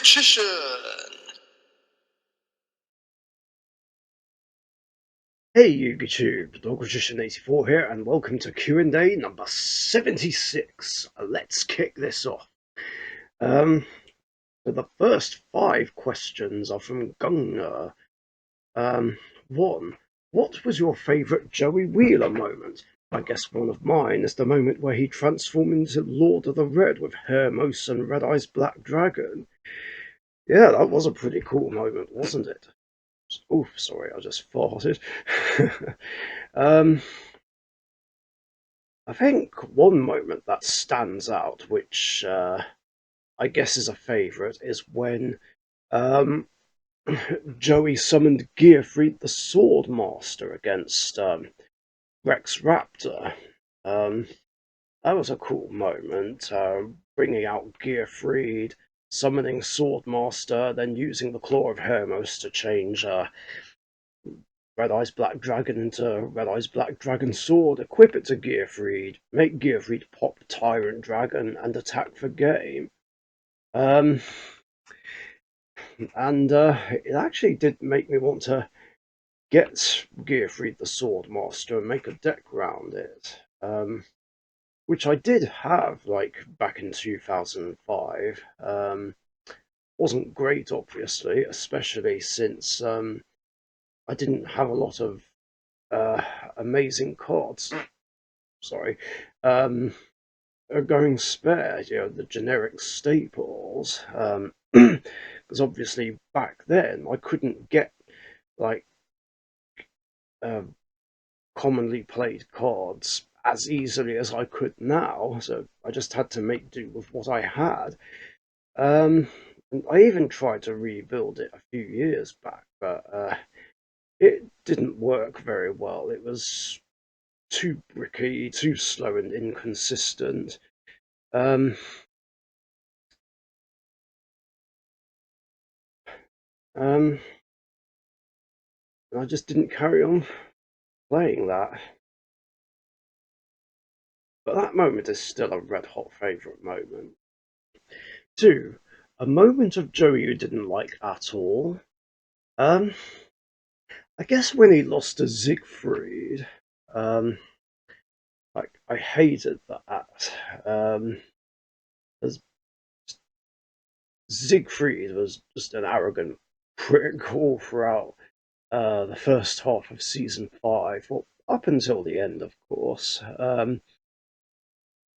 Richician. Hey YouTube, Richician84 here, and welcome to Q&A number 76. Let's kick this off. So the first 5 questions are from Gunnar. 1. What was your favourite Joey Wheeler moment? I guess one of mine is the moment where he transformed into Lord of the Red with Hermos and Red Eyes Black Dragon. Yeah, that was a pretty cool moment, wasn't it? Oof, sorry, I just farted. I think one moment that stands out, which I guess is a favourite, is when um, Joey summoned Gearfried the Sword Master against Rex Raptor. Um, that was a cool moment, bringing out Gearfried, summoning Swordmaster, then using the Claw of Hermos to change Red Eyes Black Dragon into Red Eyes Black Dragon Sword, equip it to Gearfried, make Gearfried pop Tyrant Dragon, and attack for game. And it actually did make me want to get Gearfried the Swordmaster and make a deck round it. Which I did have like back in 2005. Wasn't great, obviously, especially since I didn't have a lot of amazing cards. Sorry, going spare. You know, the generic staples. Because obviously back then I couldn't get like uh, commonly played cards as easily as I could now, so I just had to make do with what I had. And I even tried to rebuild it a few years back, but it didn't work very well. It was too bricky, too slow and inconsistent. Um, um, I just didn't carry on playing that. But that moment is still a red hot favourite moment. 2. A moment of Joey you didn't like at all. Um, I guess when he lost to Siegfried. Um, like I hated that. As Siegfried was just an arrogant prick all throughout the first half of season 5, well, up until the end, of course.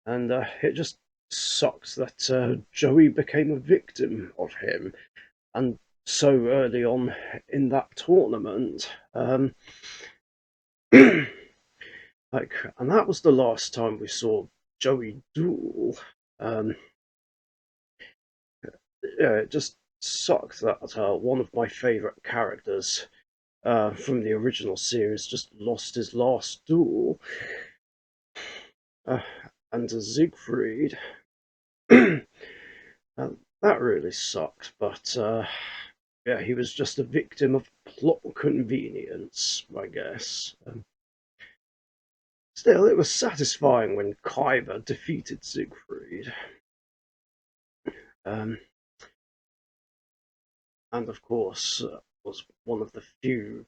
And it just sucks that Joey became a victim of him, and so early on in that tournament. Like, and that was the last time we saw Joey duel. Um, yeah, it just sucks that one of my favourite characters from the original series just lost his last duel. Uh, and to Siegfried. That really sucked, but yeah, he was just a victim of plot convenience, I guess. Still, it was satisfying when Kyber defeated Siegfried. Um, and of course, was one of the few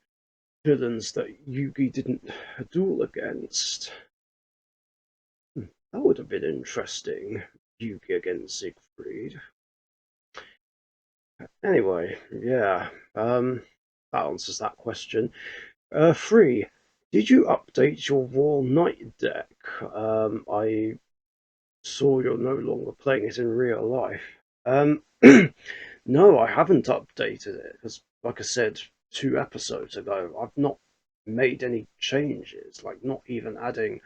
villains that Yugi didn't duel against. That would have been interesting, Yugi against Siegfried. Anyway, yeah, that answers that question. 3. Did you update your Royal Knight deck? I saw you're no longer playing it in real life. No, I haven't updated it because, like I said 2 episodes ago, I've not made any changes, like not even adding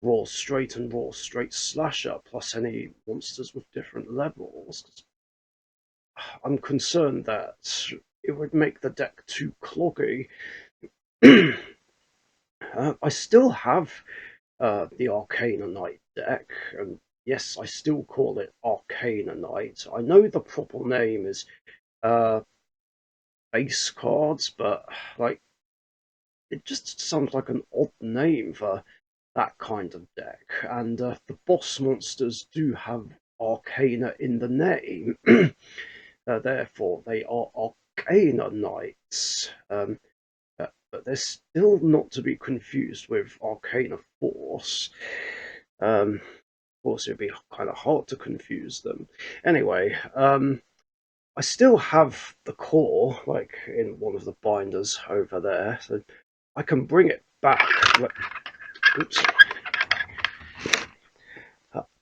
Raw Straight and Raw Straight Slasher plus any monsters with different levels. I'm concerned that it would make the deck too cloggy. I still have the Arcana Knight deck, and yes, I still call it Arcana Knight. I know the proper name is uh, base cards, but like it just sounds like an odd name for that kind of deck. And the boss monsters do have Arcana in the name. Therefore, they are Arcana Knights. But they're still not to be confused with Arcana Force. Of course, it'd be kind of hard to confuse them. Anyway, I still have the core, like in one of the binders over there, so I can bring it back. Oops.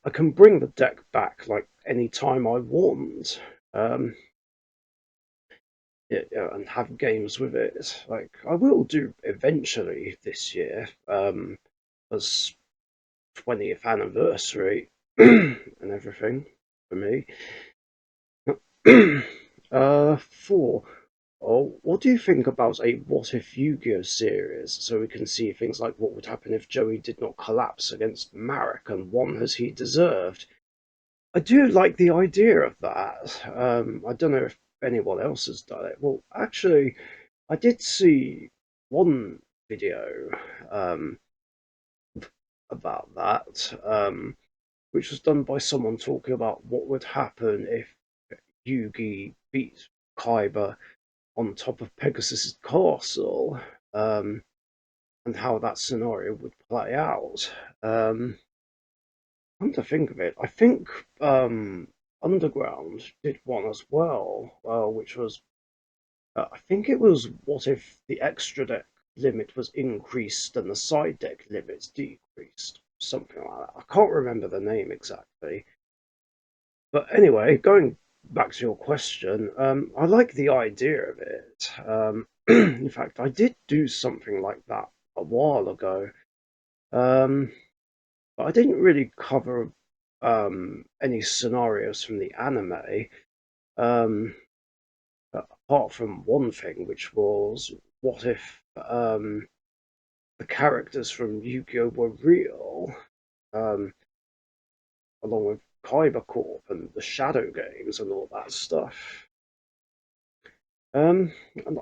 I can bring the deck back like any time I want. Um, yeah, and have games with it. Like I will do eventually this year, as 20th anniversary and everything for me. 4. Oh, what do you think about a What If Yu-Gi-Oh series? So we can see things like what would happen if Joey did not collapse against Marek and won as he deserved. I do like the idea of that. I don't know if anyone else has done it. Well, actually, I did see one video um, about that, which was done by someone talking about what would happen if Yugi beat Kaiba on top of Pegasus's castle, and how that scenario would play out. Come to think of it, I think Underground did one as well, which was I think it was what if the extra deck limit was increased and the side deck limits decreased, something like that. I can't remember the name exactly. But anyway, going back to your question, I like the idea of it. In fact, I did do something like that a while ago, um, but I didn't really cover any scenarios from the anime, um, apart from one thing, which was what if the characters from Yu-Gi-Oh were real, um, along with Kaiba Corp and the Shadow Games and all that stuff. And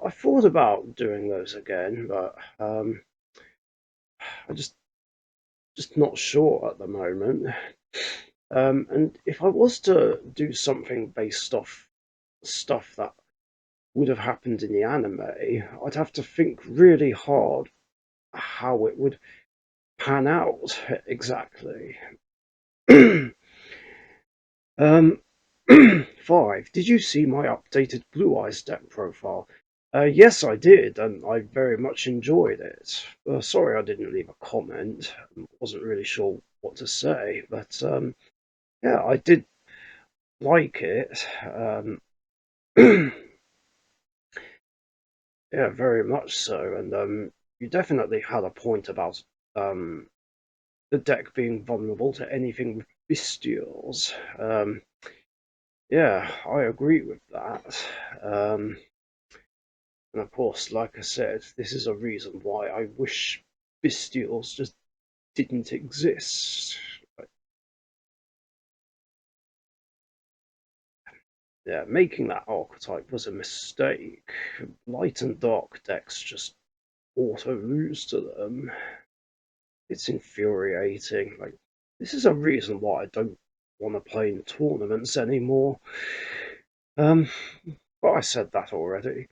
I thought about doing those again, but I just not sure at the moment. And if I was to do something based off stuff that would have happened in the anime, I'd have to think really hard how it would pan out exactly. um, 5. Did you see my updated Blue Eyes deck profile? Yes, I did, and I very much enjoyed it. Sorry I didn't leave a comment. Wasn't really sure what to say, but yeah, I did like it. Yeah, very much so. And you definitely had a point about um, the deck being vulnerable to anything with bestials. Yeah, I agree with that. And of course, like I said, this is a reason why I wish bestials just didn't exist. But, yeah, making that archetype was a mistake. Light and dark decks just auto lose to them. It's infuriating. Like, this is a reason why I don't want to play in tournaments anymore. Um, but I said that already.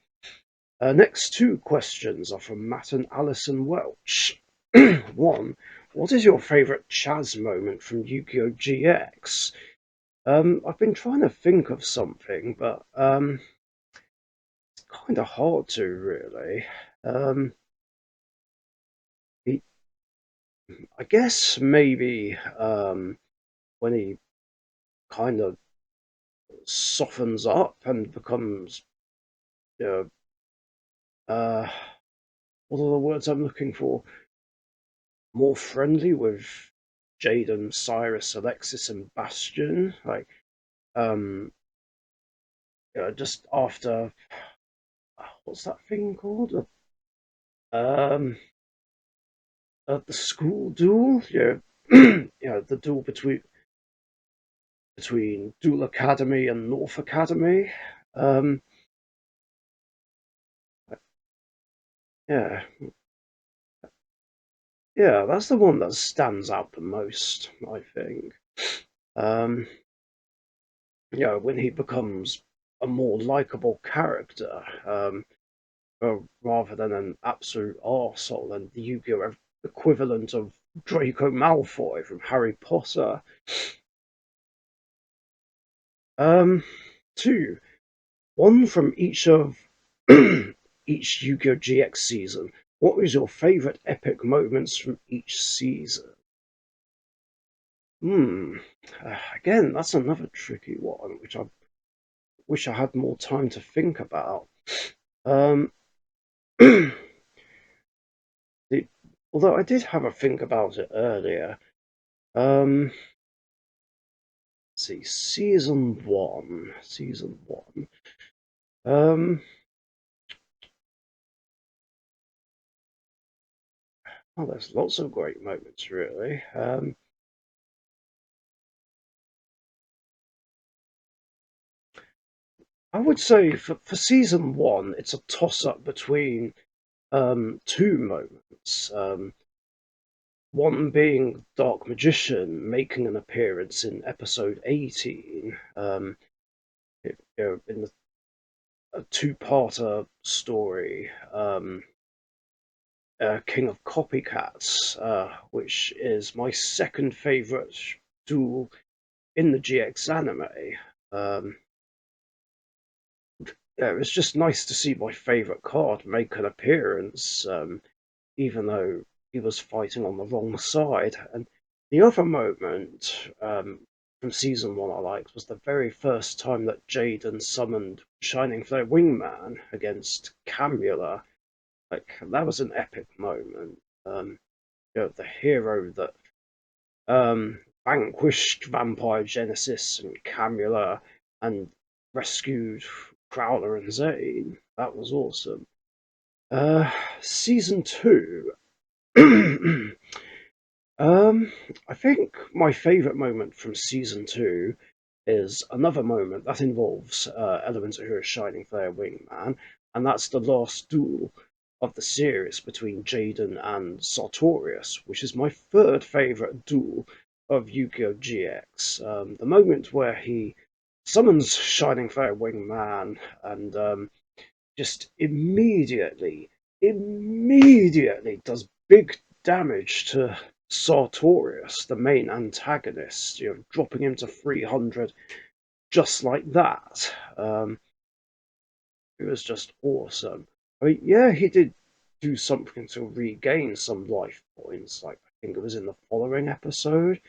Next two questions are from Matt and Alison Welch. 1. What is your favourite Chaz moment from Yu-Gi-Oh! GX? I've been trying to think of something, but it's kind of hard to, really. He, I guess maybe when he kind of softens up and becomes, you know, what are the words I'm looking for? More friendly with Jaden, Cyrus, Alexis, and Bastion. Like, um, just after what's that thing called? Um, the school duel. Yeah, the duel between Duel Academy and North Academy. Um, yeah, yeah, that's the one that stands out the most, I think. Um, when he becomes a more likable character, rather than an absolute arsehole and the Yu-Gi-Oh equivalent of Draco Malfoy from Harry Potter. Um, Two, one from each of each Yu-Gi-Oh GX season. What was your favourite epic moments from each season? Hmm. Again, that's another tricky one, which I wish I had more time to think about. Um, the, although I did have a think about it earlier. Um, let's see, season one. Season one. Um, oh, there's lots of great moments, really. I would say for season one, it's a toss up between two moments. One being Dark Magician making an appearance in episode 18, in a two-parter story, King of Copycats, which is my second favorite duel in the GX anime. Um, yeah, it was just nice to see my favorite card make an appearance, even though he was fighting on the wrong side. And the other moment from season one I liked was the very first time that Jaden summoned Shining Flare Wingman against Camula. Like that was an epic moment. The hero that vanquished Vampire Genesis and Camula and rescued Crowler and Zane. That was awesome. Season two. Um, I think my favourite moment from season two is another moment that involves elements of Hero's Shining Flare Wingman, and that's the last duel of the series between Jaden and Sartorius, which is my third favourite duel of Yu-Gi-Oh! GX. The moment where he summons Shining Flare Wingman and just immediately does big damage to Sartorius, the main antagonist, dropping him to 300 just like that. It was just awesome. I mean, yeah, he did do something to regain some life points, like I think it was in the following episode,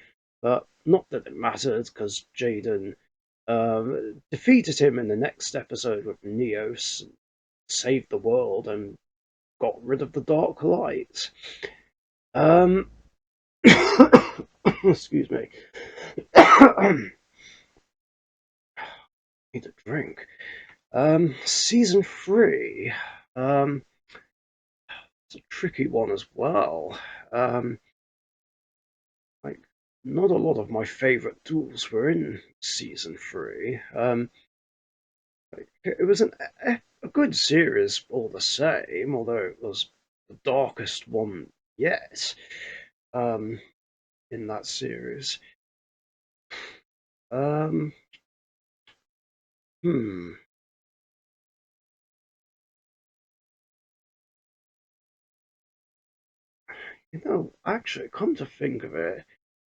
but not that it mattered because Jaden defeated him in the next episode with Neos, saved the world, and got rid of the dark light. Um, excuse me. Need a drink. Season three. Um, it's a tricky one as well. Um, like, not a lot of my favorite duels were in season three. It was a good series all the same, although it was the darkest one yet. Um, in that series. Um, hmm. Actually, come to think of it,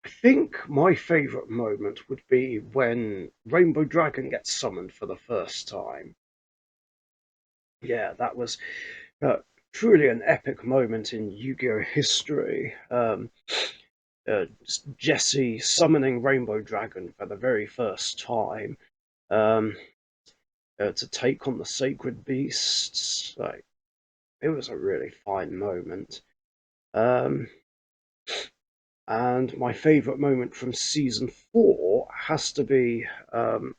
I think my favourite moment would be when Rainbow Dragon gets summoned for the first time. Yeah, that was uh, truly an epic moment in Yu-Gi-Oh history. Jesse summoning Rainbow Dragon for the very first time um, to take on the sacred beasts. Like it was a really fine moment. Um, And my favourite moment from season four has to be the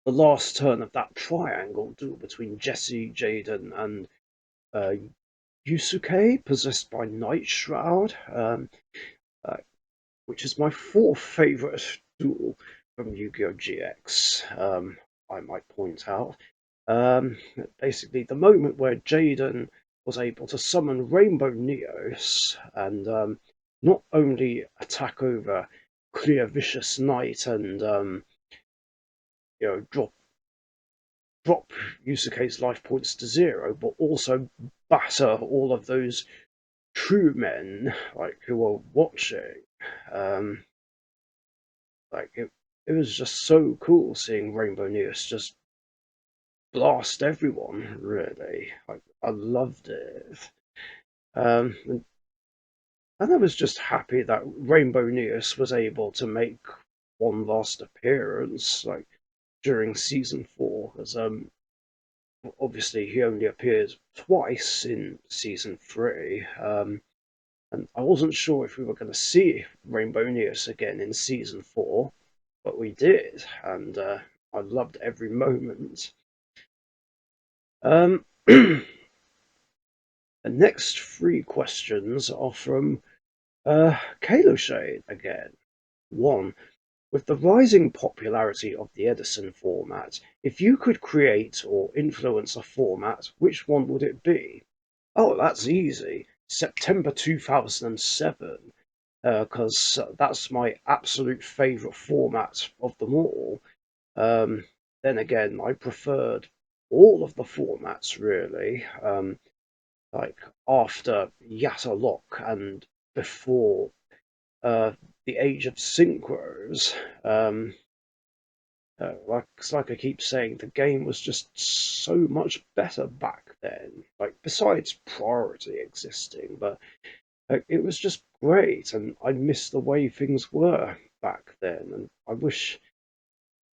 last turn of that triangle duel between Jesse, Jaden, and uh, Yusuke, possessed by Night Shroud, uh, which is my fourth favourite duel from Yu-Gi-Oh! GX. I might point out. Um, Basically, the moment where Jaden was able to summon Rainbow Neos and not only attack over Clear Vicious Knight and drop Yusuke's life points to zero, but also batter all of those true men like who are watching. Um, like it was just so cool seeing Rainbow News just blast everyone. Really, like I loved it. And I was just happy that Rainbow News was able to make one last appearance, like during season 4, because obviously he only appeared twice in season 3. And I wasn't sure if we were going to see Rainbow Neos again in season 4, but we did, and I loved every moment. The next 3 questions are from Kalo Shade again. 1. With the rising popularity of the Edison format, if you could create or influence a format, which one would it be? Oh, that's easy. September 2007, because that's my absolute favourite format of them all. Then again, I preferred all of the formats really, like after Yatalok and before uh, the age of synchros. Like I keep saying, the game was just so much better back then. Like besides priority existing, but it was just great, and I miss the way things were back then, and I wish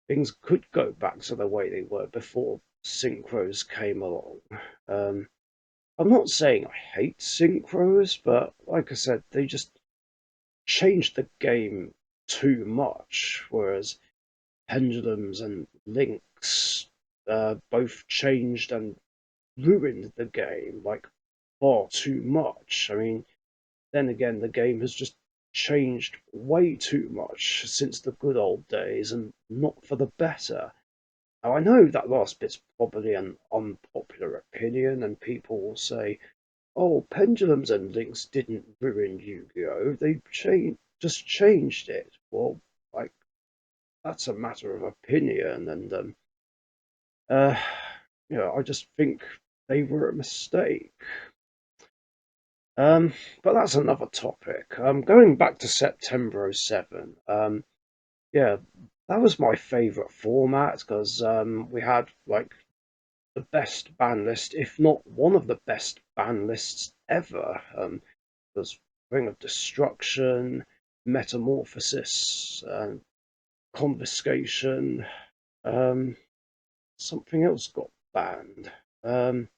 things could go back to the way they were before synchros came along. Um, I'm not saying I hate synchros, but like I said, they just changed the game too much, whereas pendulums and links both changed and ruined the game like far too much. I mean, then again, the game has just changed way too much since the good old days, and not for the better. Now, I know that last bit's probably an unpopular opinion, and people will say, "Oh, pendulums and links didn't ruin Yu-Gi-Oh! They just changed it." Well, like that's a matter of opinion, and uh, I just think they were a mistake. Um, but that's another topic. Going back to September '07. Yeah, that was my favourite format because we had like the best ban list, if not one of the best ban lists ever. There's Ring of Destruction, Metamorphosis, Confiscation. Um, Something else got banned. Um,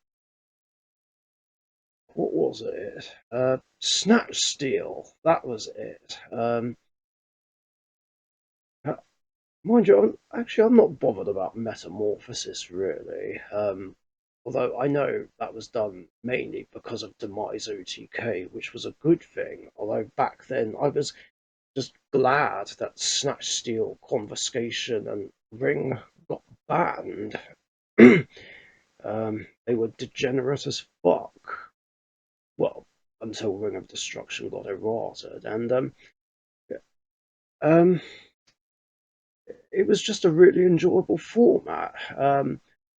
what was it? Snatch Steal. That was it. Uh, Mind you, I'm not bothered about Metamorphosis really. Although I know that was done mainly because of Demise OTK, which was a good thing. Although back then I was just glad that Snatch Steal, Confiscation, and Ring got banned. They were degenerate as fuck. Well, until Ring of Destruction got errated, and um, it was just a really enjoyable format.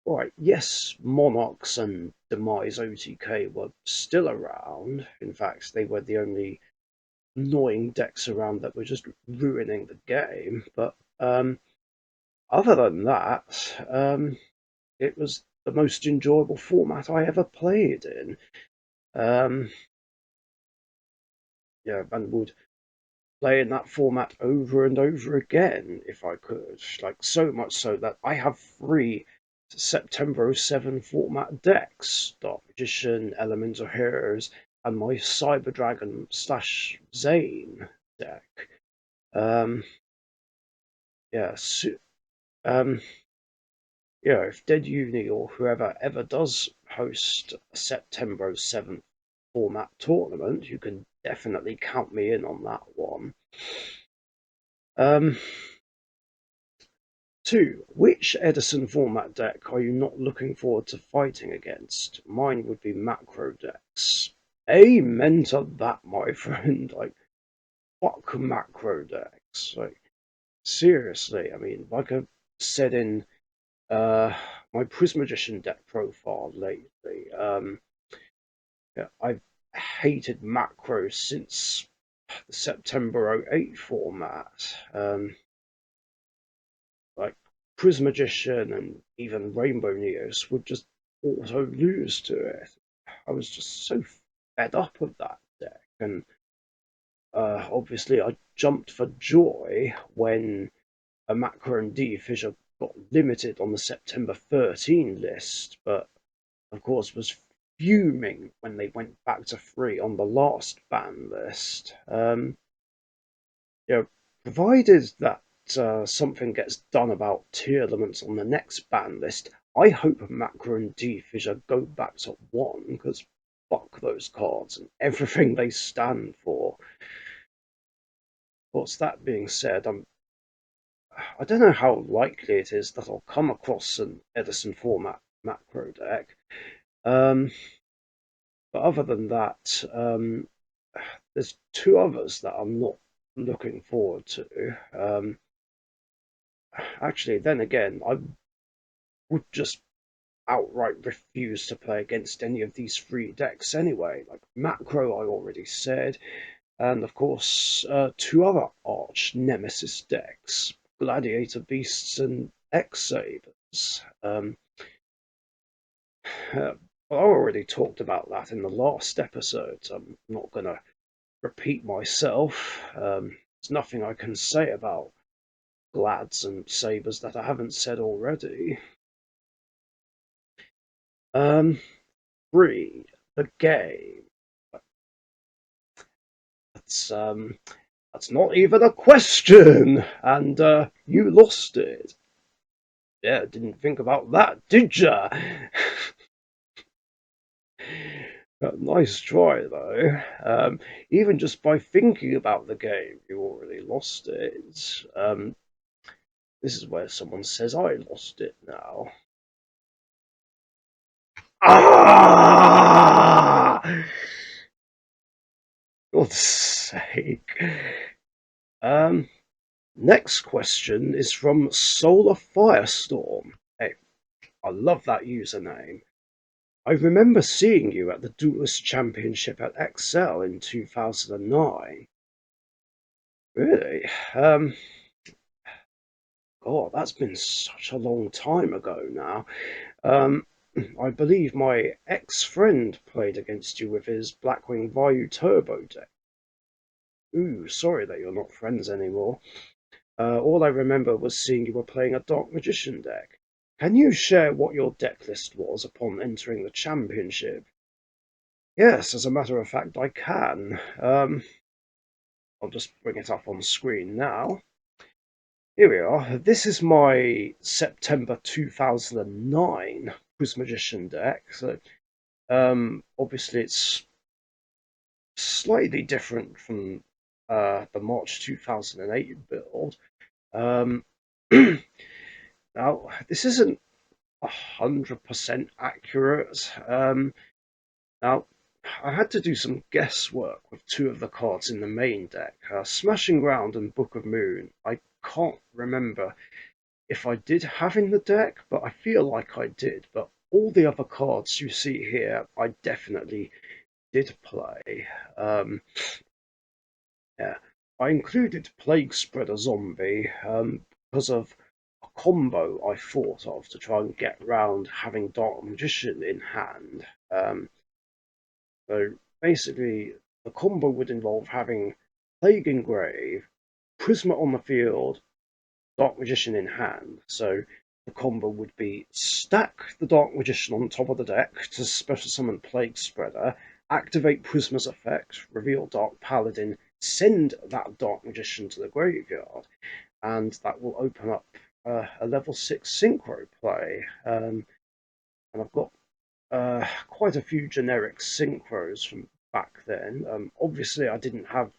Right, yes, Monarchs and Demise OTK were still around. In fact, they were the only annoying decks around that were just ruining the game. But other than that, it was the most enjoyable format I ever played in. Um, yeah, and would play in that format over and over again if I could. Like so much so that I have 3 September '07 format decks: Dark Magician, Elemental Heroes, and my Cyber Dragon slash Zane deck. Um, yeah, um, if Dead Uni or whoever ever does host a September '07 format tournament, you can definitely count me in on that one. Um, 2. Which Edison format deck are you not looking forward to fighting against? Mine would be macro decks. Amen to that, my friend. Like, fuck macro decks. Like, seriously, I mean, like said in uh, my Prismagician deck profile lately. Yeah, I've hated macros since the September '08 format. Like Prismagician and even Rainbow Neos would just auto lose to it. I was just so fed up of that deck, and obviously I jumped for joy when a Macro and D fissure got limited on the September 13 list, but of course was fuming when they went back to free on the last ban list. You know, provided that something gets done about tier limits on the next ban list, I hope Macro and D fissure go back to one, because fuck those cards and everything they stand for. Of course, that being said, I don't know how likely it is that I'll come across an Edison format macro deck. Um, but other than that, there's two others that I'm not looking forward to. Actually, then again, I would just outright refuse to play against any of these three decks anyway. Like macro, I already said, and of course, two other arch nemesis decks: Gladiator Beasts and X Sabers. I already talked about that in the last episode, so I'm not going to repeat myself. There's nothing I can say about Glads and Sabers that I haven't said already. Um, Three, the game. That's um, that's not even a question, and you lost it. Yeah, didn't think about that, did ya? Nice try, though. Even just by thinking about the game, you already lost it. This is where someone says I lost it now. Ah! God's sake. Um, Next question is from Solar Firestorm. Hey, I love that username. I remember seeing you at the Duelist Championship at XL in 2009. Really? God, that's been such a long time ago now. Um, I believe my ex-friend played against you with his Blackwing Vayu Turbo deck. Ooh, sorry that you're not friends anymore. All I remember was seeing you were playing a Dark Magician deck. Can you share what your deck list was upon entering the championship? Yes, as a matter of fact, I can. I'll just bring it up on screen now. Here we are. This is my September 2009 Magician deck. So, obviously, it's slightly different from the March 2008 build. Um, Now, this isn't 100% accurate. Now, I had to do some guesswork with two of the cards in the main deck, Smashing Ground and Book of Moon. I can't remember if I did have in the deck, but I feel like I did. But all the other cards you see here, I definitely did play. Yeah, I included Plague Spreader Zombie because of a combo I thought of to try and get round having Dark Magician in hand. So basically, the combo would involve having Plague Engrave, Prisma on the field, Dark Magician in hand. So the combo would be stack the Dark Magician on top of the deck to special summon Plague Spreader, activate Prisma's effect, reveal Dark Paladin, send that Dark Magician to the graveyard, and that will open up a level 6 synchro play. And I've got quite a few generic synchros from back then. Obviously, I didn't have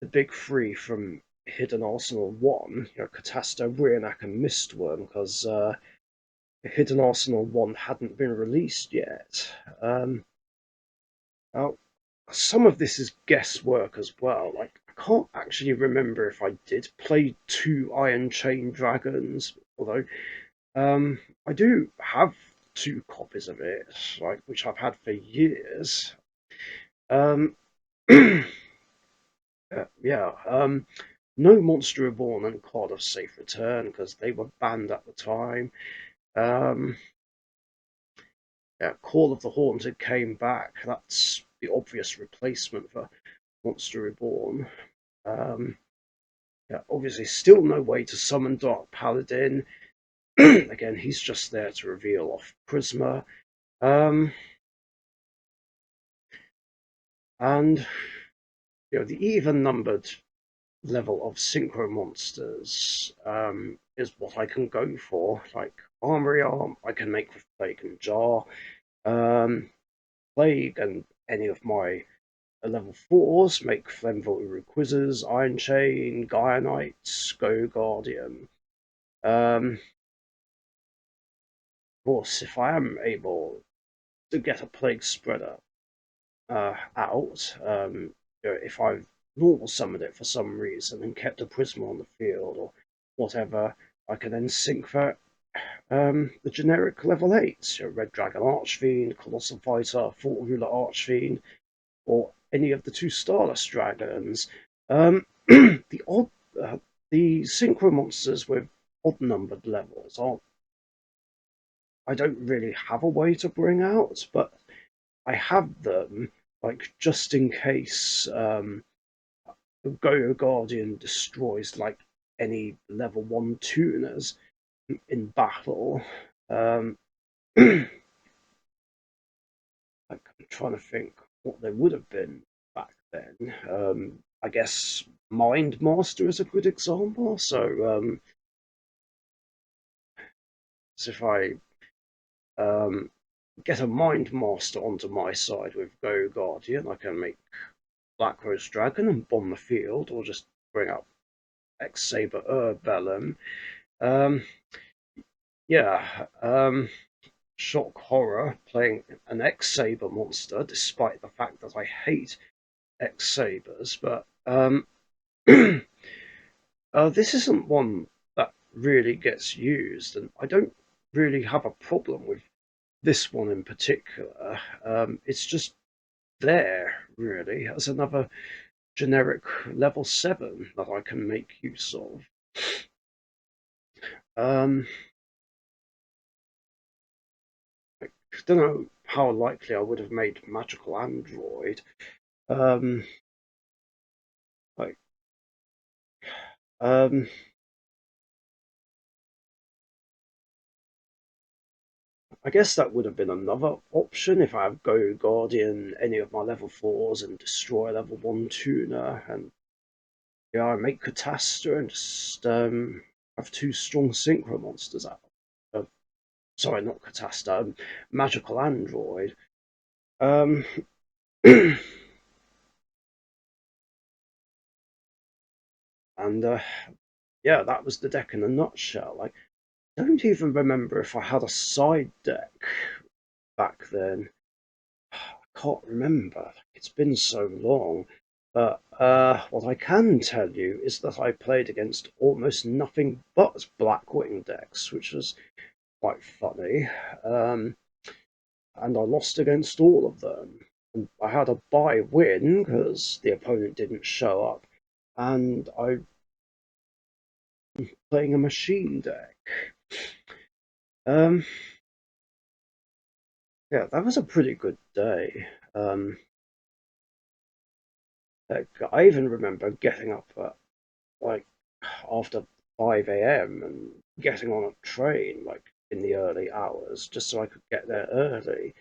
the big three from Hidden Arsenal 1, Catasta, Reenac, and Mistworm, because Hidden Arsenal 1 hadn't been released yet. Now, some of this is guesswork as well. Like, I can't actually remember if I did play two Iron Chain Dragons. Although um, I do have two copies of it, like which I've had for years. Um, yeah, no Monster Reborn and Card of Safe Return because they were banned at the time. Um, yeah, Call of the Haunted came back. That's the obvious replacement for Monster Reborn. Um, yeah, obviously, still no way to summon Dark Paladin. Again, he's just there to reveal off Prisma. Um, and the even numbered level of synchro monsters is what I can go for. Like Armory Arm, I can make with Plague and Jar. Um, Plague and any of my level 4s make Flamvolt Quizzes, Iron Chain, Gaia Knights, Go Guardian. Of course, if I am able to get a Plague Spreader out, if I've normal summoned it for some reason and kept a Prisma on the field or whatever, I can then sync for the generic level 8s, Red Dragon Archfiend, Colossal Fighter, Fort Ruler Archfiend, or any of the two Starless Dragons. The odd, the Synchro monsters with odd numbered levels aren't. I don't really have a way to bring out, but I have them like just in case Go Guardian destroys like any level 1 tuners in battle. Um, like, I'm trying to think what they would have been back then. I guess Mind Master is a good example. So if I um, get a Mind Master onto my side with Go Guardian, I can make Black Rose Dragon and bomb the field, or just bring up X Saber Urbellum. Um, yeah, shock horror playing an X Saber monster, despite the fact that I hate X Sabers. But this isn't one that really gets used, and I don't really have a problem with this one in particular. It's just there, really, as another generic level 7 that I can make use of. Um, I don't know how likely I would have made Magical Android. Um, like, um, I guess that would have been another option if I have Go Guardian any of my level 4s and destroy level 1 tuner and yeah, I make Catasta and just have two strong synchro monsters out. Uh, sorry, not Catasta, Magical Android. Um, and yeah, that was the deck in a nutshell. Like, I don't even remember if I had a side deck back then. I can't remember. It's been so long. But what I can tell you is that I played against almost nothing but Blackwing decks, which was quite funny. Um, and I lost against all of them. And I had a bye win because the opponent didn't show up, and I playing a machine deck. Um, yeah, that was a pretty good day. Like, I even remember getting up at like after 5 a.m. and getting on a train like in the early hours just so I could get there early.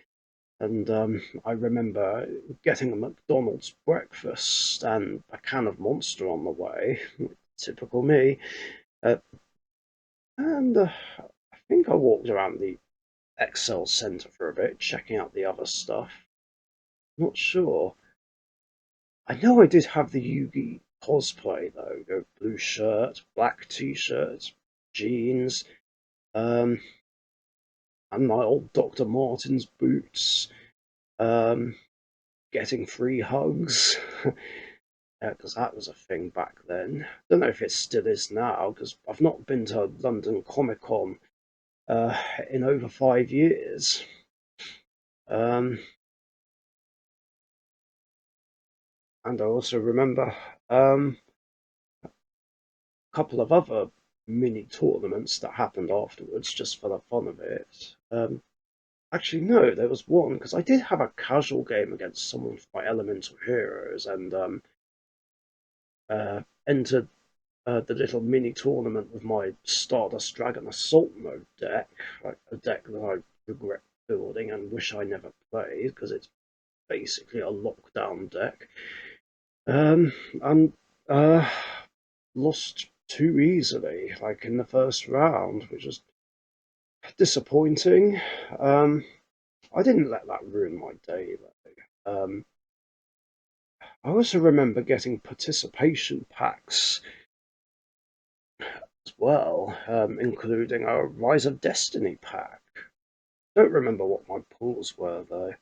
And I remember getting a McDonald's breakfast and a can of Monster on the way, typical me. Uh, and I think I walked around the Excel Centre for a bit, checking out the other stuff. Not sure. I know I did have the Yugi cosplay though, the blue shirt, black t-shirt, jeans, um, and my old Dr. Martens boots, um, getting free hugs. Yeah, because that was a thing back then. Don't know if it still is now, because I've not been to London Comic Con uh, in over 5 years. Um, and I also remember a couple of other mini tournaments that happened afterwards, just for the fun of it. Actually, no, there was one because I did have a casual game against someone from my Elemental Heroes, and entered the little mini tournament with my Stardust Dragon Assault Mode deck, like a deck that I regret building and wish I never played because it's basically a lockdown deck. And uh, lost too easily, like in the first round, which was disappointing. Um, I didn't let that ruin my day though. I also remember getting participation packs as well, including a Rise of Destiny pack. Don't remember what my pulls were though.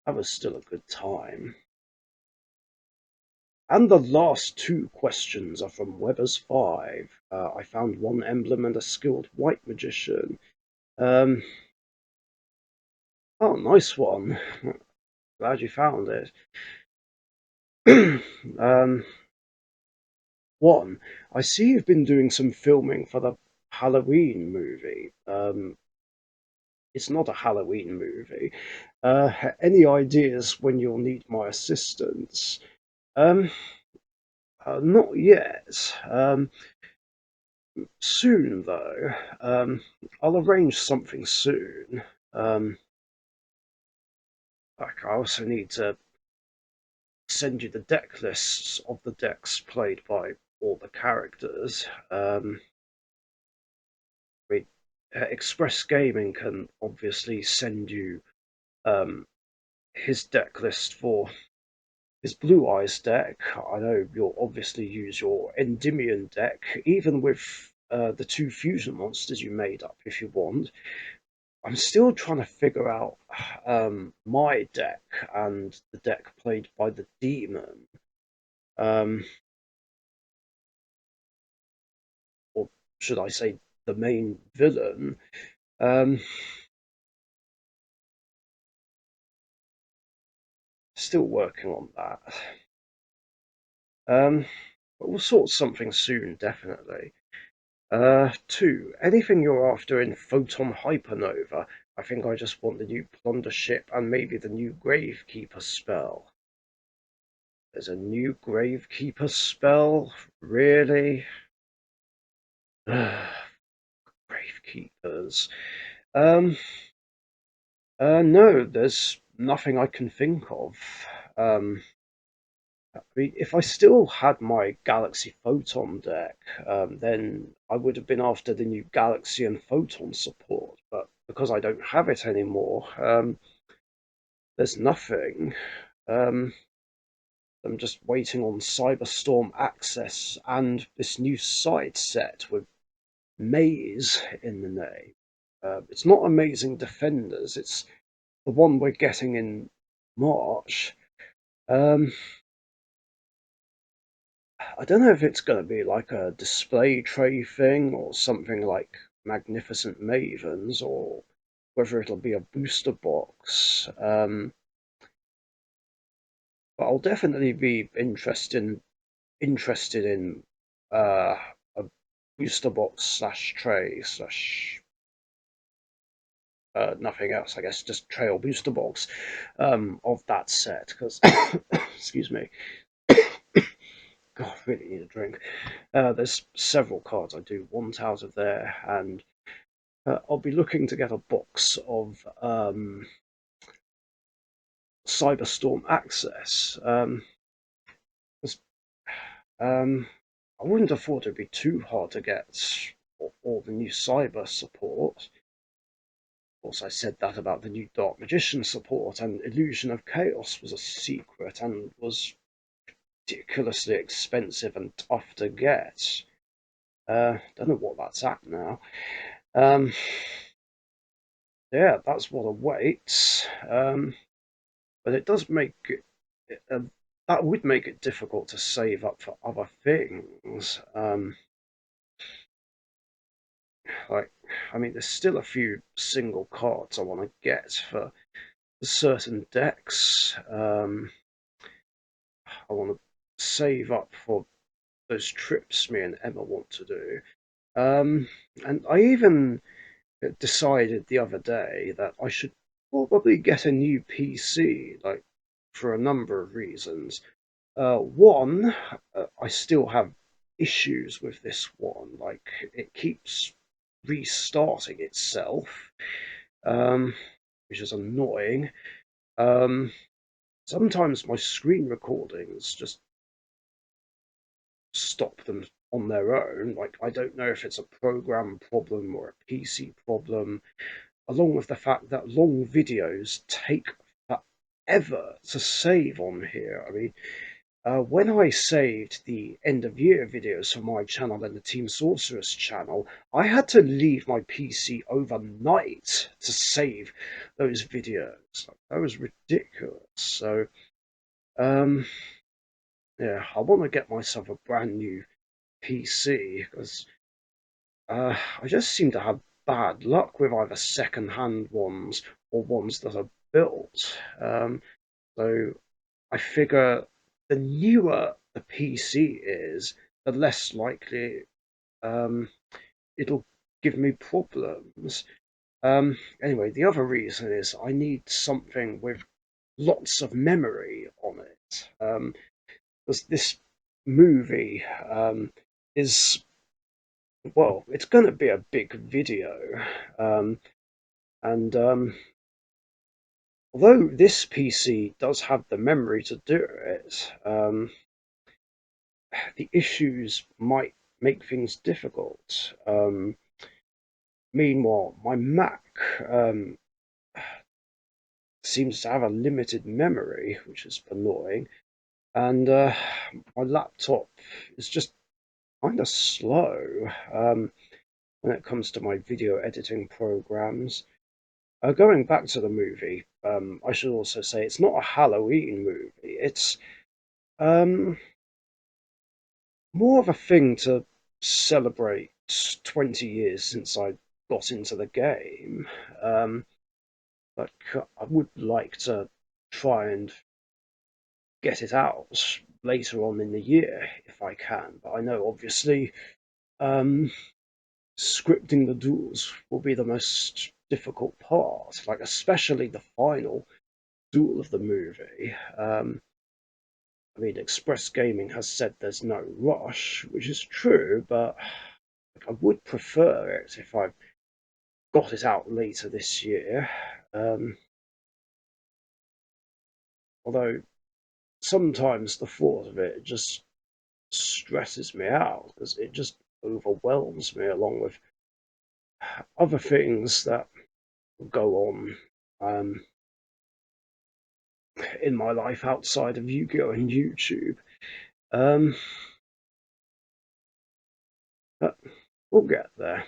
That was still a good time. And the last two questions are from Weber's 5. I found one emblem and a skilled white magician. Um, oh, nice one. Glad you found it. um, one, I see you've been doing some filming for the Halloween movie. It's not a Halloween movie. Any ideas when you'll need my assistance? Um, not yet. Soon though. I'll arrange something soon. Um, like I also need to send you the deck lists of the decks played by all the characters. I mean, Express Gaming can obviously send you um, his deck list for his Blue Eyes deck. I know you'll obviously use your Endymion deck, even with the two fusion monsters you made up if you want. I'm still trying to figure out my deck and the deck played by the demon. Um, or should I say the main villain? Um, Still working on that. But we'll sort something soon, definitely. Two, anything you're after in Photon Hypernova? I think I just want the new Plunder ship and maybe the new Gravekeeper spell. There's a new Gravekeeper spell? Really? Gravekeepers. Um, no, there's nothing I can think of. Um, I mean, if I still had my Galaxy Photon deck, then I would have been after the new Galaxy and Photon support. But because I don't have it anymore, there's nothing. Um, I'm just waiting on Cyberstorm Access and this new side set with Maze in the name. It's not Amazing Defenders, it's the one we're getting in March. Um, I don't know if it's going to be like a display tray thing or something like Magnificent Mavens, or whether it'll be a booster box. But I'll definitely be interested in a booster box slash tray slash nothing else. I guess just tray or booster box of that set because excuse me. God, I really need a drink. There's several cards I do want out of there, and I'll be looking to get a box of Cyberstorm Access. 'Cause, I wouldn't have thought it'd be too hard to get all the new cyber support. Of course, I said that about the new Dark Magician support, and Illusion of Chaos was a secret and was ridiculously expensive and tough to get. Don't know what that's at now. Um, yeah, that's what awaits. But it does make that would make it difficult to save up for other things. Like, I mean, there's still a few single cards I want to get for certain decks. I want to save up for those trips me and Emma want to do. Um, and I even decided the other day that I should probably get a new PC, like for a number of reasons. One, I still have issues with this one. Like it keeps restarting itself, um, which is annoying. Um, Sometimes my screen recordings just stop them on their own. Like I don't know if it's a program problem or a PC problem, along with the fact that long videos take forever to save on here. I mean, when I saved the end of year videos for my channel and the Team Sorceress channel, I had to leave my PC overnight to save those videos. That was ridiculous. So, um, yeah, I want to get myself a brand new PC because I just seem to have bad luck with either second-hand ones or ones that are built. So I figure the newer the PC is, the less likely um, it'll give me problems. Anyway, the other reason is I need something with lots of memory on it. Because this movie is, well, it's going to be a big video. Um, and although this PC does have the memory to do it, the issues might make things difficult. Meanwhile, my Mac seems to have a limited memory, which is annoying, and my laptop is just kind of slow when it comes to my video editing programs. Going back to the movie, I should also say it's not a Halloween movie. It's um, more of a thing to celebrate 20 years since I got into the game. Um, but I would like to try and get it out later on in the year if I can. But I know obviously um, scripting the duels will be the most difficult part, like especially the final duel of the movie. I mean, Express Gaming has said there's no rush, which is true, but I would prefer it if I got it out later this year. Um, Although sometimes the thought of it just stresses me out because it just overwhelms me along with other things that go on in my life outside of Yu-Gi-Oh and YouTube. Um, but we'll get there,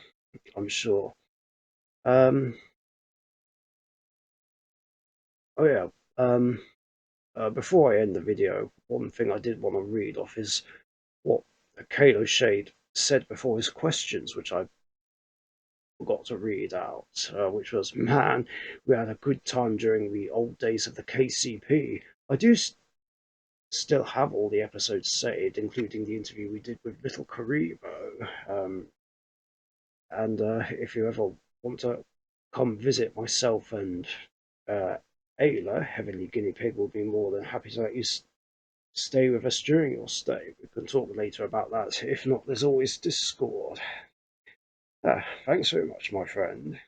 I'm sure. Um, oh yeah. Um, Before I end the video, one thing I did want to read off is what Kalo Shade said before his questions, which I forgot to read out, which was, "Man, we had a good time during the old days of the KCP. I do still have all the episodes saved, including the interview we did with Little Karibo. And if you ever want to come visit myself and uh, Ayla, Heavenly Guinea Pig, will be more than happy to let you stay with us during your stay. We can talk later about that. If not, there's always Discord. Thanks very much, my friend."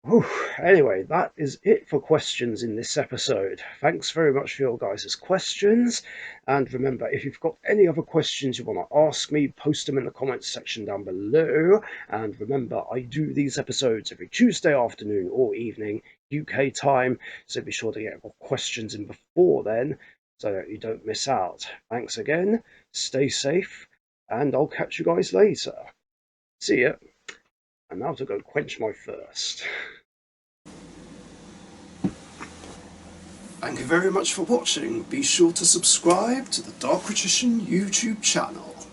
Whew. Anyway, that is it for questions in this episode. Thanks very much for your guys' questions. And remember, if you've got any other questions you want to ask me, post them in the comments section down below. And remember, I do these episodes every Tuesday afternoon or evening, UK time. So be sure to get your questions in before then so that you don't miss out. Thanks again, stay safe, and I'll catch you guys later. See ya. And now to go quench my thirst. Thank you very much for watching. Be sure to subscribe to the Dark Richician YouTube channel.